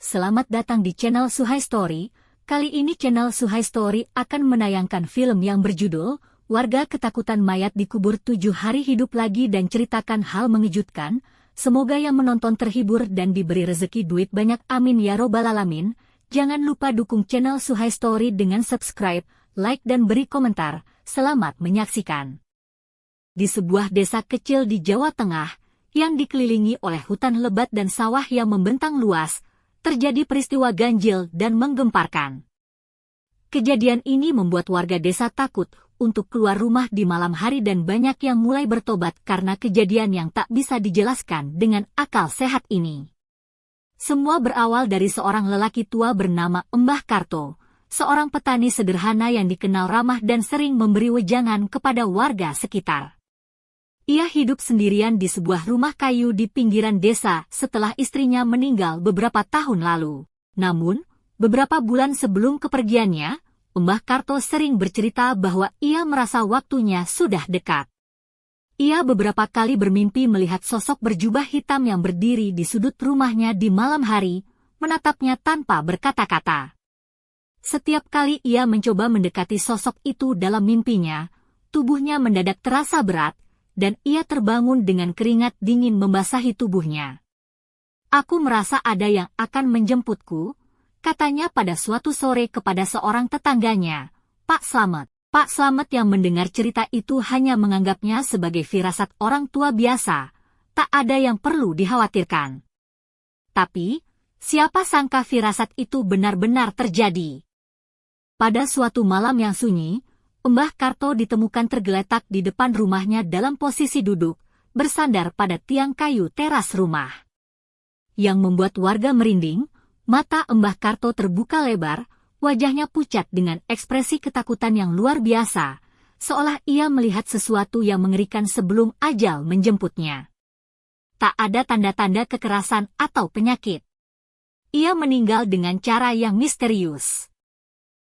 Selamat datang di channel Suhai Story. Kali ini channel Suhai Story akan menayangkan film yang berjudul Warga Ketakutan Mayat Dikubur 7 Hari Hidup Lagi dan ceritakan hal mengejutkan. Semoga yang menonton terhibur dan diberi rezeki duit banyak, amin ya robbal alamin. Jangan lupa dukung channel Suhai Story dengan subscribe, like dan beri komentar. Selamat menyaksikan. Di sebuah desa kecil di Jawa Tengah, yang dikelilingi oleh hutan lebat dan sawah yang membentang luas, terjadi peristiwa ganjil dan menggemparkan. Kejadian ini membuat warga desa takut untuk keluar rumah di malam hari dan banyak yang mulai bertobat karena kejadian yang tak bisa dijelaskan dengan akal sehat ini. Semua berawal dari seorang lelaki tua bernama Mbah Karto, seorang petani sederhana yang dikenal ramah dan sering memberi wejangan kepada warga sekitar. Ia hidup sendirian di sebuah rumah kayu di pinggiran desa setelah istrinya meninggal beberapa tahun lalu. Namun, beberapa bulan sebelum kepergiannya, Mbah Karto sering bercerita bahwa ia merasa waktunya sudah dekat. Ia beberapa kali bermimpi melihat sosok berjubah hitam yang berdiri di sudut rumahnya di malam hari, menatapnya tanpa berkata-kata. Setiap kali ia mencoba mendekati sosok itu dalam mimpinya, tubuhnya mendadak terasa berat, dan ia terbangun dengan keringat dingin membasahi tubuhnya. "Aku merasa ada yang akan menjemputku," katanya pada suatu sore kepada seorang tetangganya, Pak Slamet. Pak Slamet yang mendengar cerita itu hanya menganggapnya sebagai firasat orang tua biasa, tak ada yang perlu dikhawatirkan. Tapi, siapa sangka firasat itu benar-benar terjadi. Pada suatu malam yang sunyi, Mbah Karto ditemukan tergeletak di depan rumahnya dalam posisi duduk, bersandar pada tiang kayu teras rumah. Yang membuat warga merinding, mata Mbah Karto terbuka lebar, wajahnya pucat dengan ekspresi ketakutan yang luar biasa, seolah ia melihat sesuatu yang mengerikan sebelum ajal menjemputnya. Tak ada tanda-tanda kekerasan atau penyakit. Ia meninggal dengan cara yang misterius.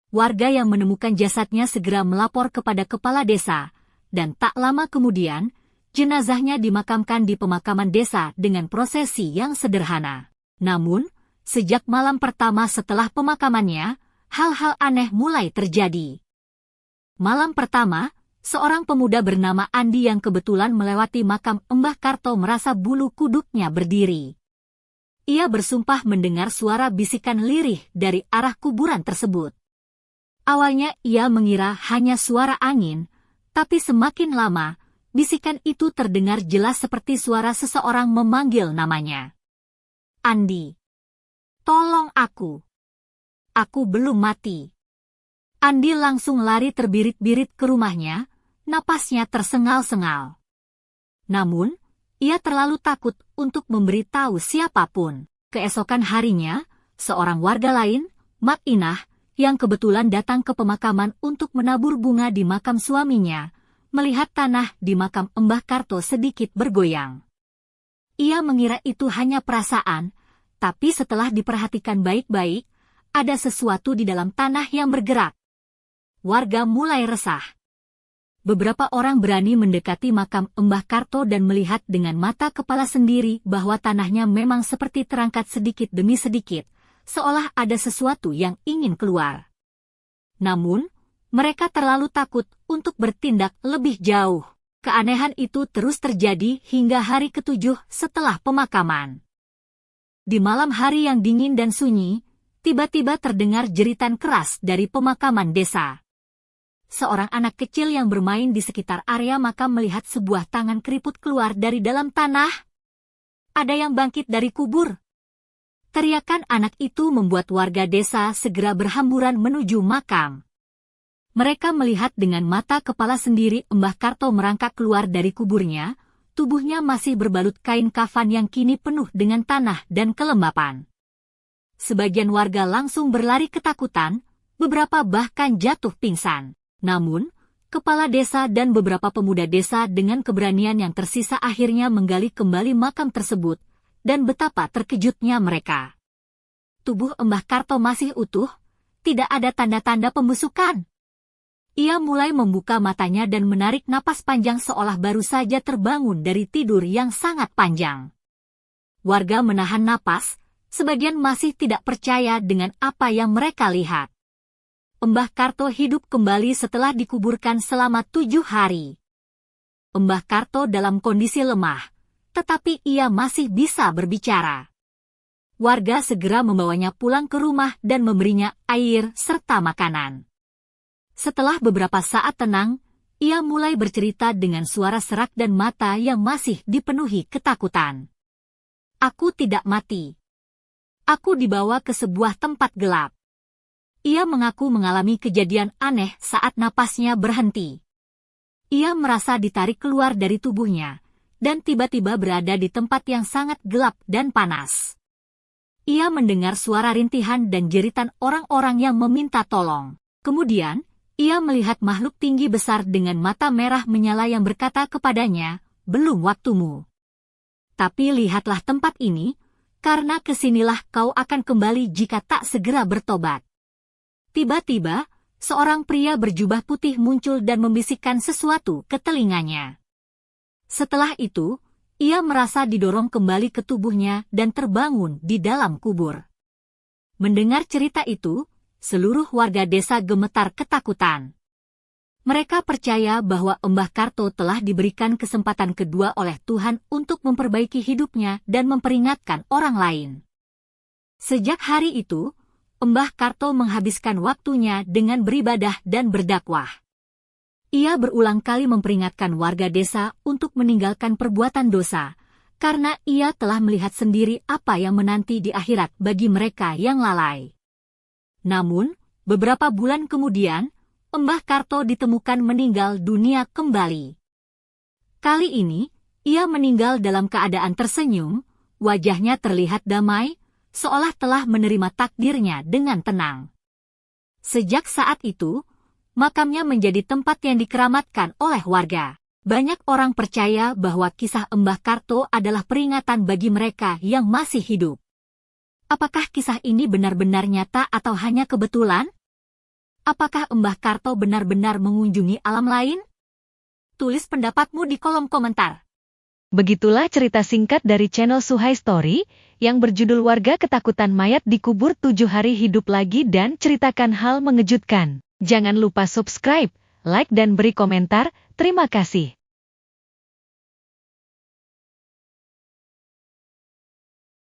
Warga yang menemukan jasadnya segera melapor kepada kepala desa, dan tak lama kemudian, jenazahnya dimakamkan di pemakaman desa dengan prosesi yang sederhana. Namun, sejak malam pertama setelah pemakamannya, hal-hal aneh mulai terjadi. Malam pertama, seorang pemuda bernama Andi yang kebetulan melewati makam Mbah Karto merasa bulu kuduknya berdiri. Ia bersumpah mendengar suara bisikan lirih dari arah kuburan tersebut. Awalnya ia mengira hanya suara angin, tapi semakin lama, bisikan itu terdengar jelas seperti suara seseorang memanggil namanya. "Andi, tolong aku. Aku belum mati." Andi langsung lari terbirit-birit ke rumahnya, napasnya tersengal-sengal. Namun, ia terlalu takut untuk memberitahu siapapun. Keesokan harinya, seorang warga lain, Mat Inah, yang kebetulan datang ke pemakaman untuk menabur bunga di makam suaminya, melihat tanah di makam Mbah Karto sedikit bergoyang. Ia mengira itu hanya perasaan, tapi setelah diperhatikan baik-baik, ada sesuatu di dalam tanah yang bergerak. Warga mulai resah. Beberapa orang berani mendekati makam Mbah Karto dan melihat dengan mata kepala sendiri bahwa tanahnya memang seperti terangkat sedikit demi sedikit, seolah ada sesuatu yang ingin keluar. Namun, mereka terlalu takut untuk bertindak lebih jauh. Keanehan itu terus terjadi hingga hari ke-7 setelah pemakaman. Di malam hari yang dingin dan sunyi, tiba-tiba terdengar jeritan keras dari pemakaman desa. Seorang anak kecil yang bermain di sekitar area makam melihat sebuah tangan keriput keluar dari dalam tanah. "Ada yang bangkit dari kubur!" Teriakan anak itu membuat warga desa segera berhamburan menuju makam. Mereka melihat dengan mata kepala sendiri Mbah Karto merangkak keluar dari kuburnya, tubuhnya masih berbalut kain kafan yang kini penuh dengan tanah dan kelembapan. Sebagian warga langsung berlari ketakutan, beberapa bahkan jatuh pingsan. Namun, kepala desa dan beberapa pemuda desa dengan keberanian yang tersisa akhirnya menggali kembali makam tersebut, dan betapa terkejutnya mereka. Tubuh Mbah Karto masih utuh, tidak ada tanda-tanda pembusukan. Ia mulai membuka matanya dan menarik napas panjang seolah baru saja terbangun dari tidur yang sangat panjang. Warga menahan napas, sebagian masih tidak percaya dengan apa yang mereka lihat. Mbah Karto hidup kembali setelah dikuburkan selama 7 hari. Mbah Karto dalam kondisi lemah, tetapi ia masih bisa berbicara. Warga segera membawanya pulang ke rumah dan memberinya air serta makanan. Setelah beberapa saat tenang, ia mulai bercerita dengan suara serak dan mata yang masih dipenuhi ketakutan. Aku tidak mati. Aku dibawa ke sebuah tempat gelap. Ia mengaku mengalami kejadian aneh saat napasnya berhenti. Ia merasa ditarik keluar dari tubuhnya, dan tiba-tiba berada di tempat yang sangat gelap dan panas. Ia mendengar suara rintihan dan jeritan orang-orang yang meminta tolong. Kemudian, ia melihat makhluk tinggi besar dengan mata merah menyala yang berkata kepadanya, "Belum waktumu. Tapi lihatlah tempat ini, karena kesinilah kau akan kembali jika tak segera bertobat." Tiba-tiba, seorang pria berjubah putih muncul dan membisikkan sesuatu ke telinganya. Setelah itu, ia merasa didorong kembali ke tubuhnya dan terbangun di dalam kubur. Mendengar cerita itu, seluruh warga desa gemetar ketakutan. Mereka percaya bahwa Mbah Karto telah diberikan kesempatan kedua oleh Tuhan untuk memperbaiki hidupnya dan memperingatkan orang lain. Sejak hari itu, Mbah Karto menghabiskan waktunya dengan beribadah dan berdakwah. Ia berulang kali memperingatkan warga desa untuk meninggalkan perbuatan dosa, karena ia telah melihat sendiri apa yang menanti di akhirat bagi mereka yang lalai. Namun, beberapa bulan kemudian, Mbah Karto ditemukan meninggal dunia kembali. Kali ini, ia meninggal dalam keadaan tersenyum, wajahnya terlihat damai, seolah telah menerima takdirnya dengan tenang. Sejak saat itu, makamnya menjadi tempat yang dikeramatkan oleh warga. Banyak orang percaya bahwa kisah Mbah Karto adalah peringatan bagi mereka yang masih hidup. Apakah kisah ini benar-benar nyata atau hanya kebetulan? Apakah Mbah Karto benar-benar mengunjungi alam lain? Tulis pendapatmu di kolom komentar. Begitulah cerita singkat dari channel Suhai Story, yang berjudul Warga Ketakutan Mayat Dikubur 7 Hari Hidup Lagi dan ceritakan hal mengejutkan. Jangan lupa subscribe, like dan beri komentar. Terima kasih.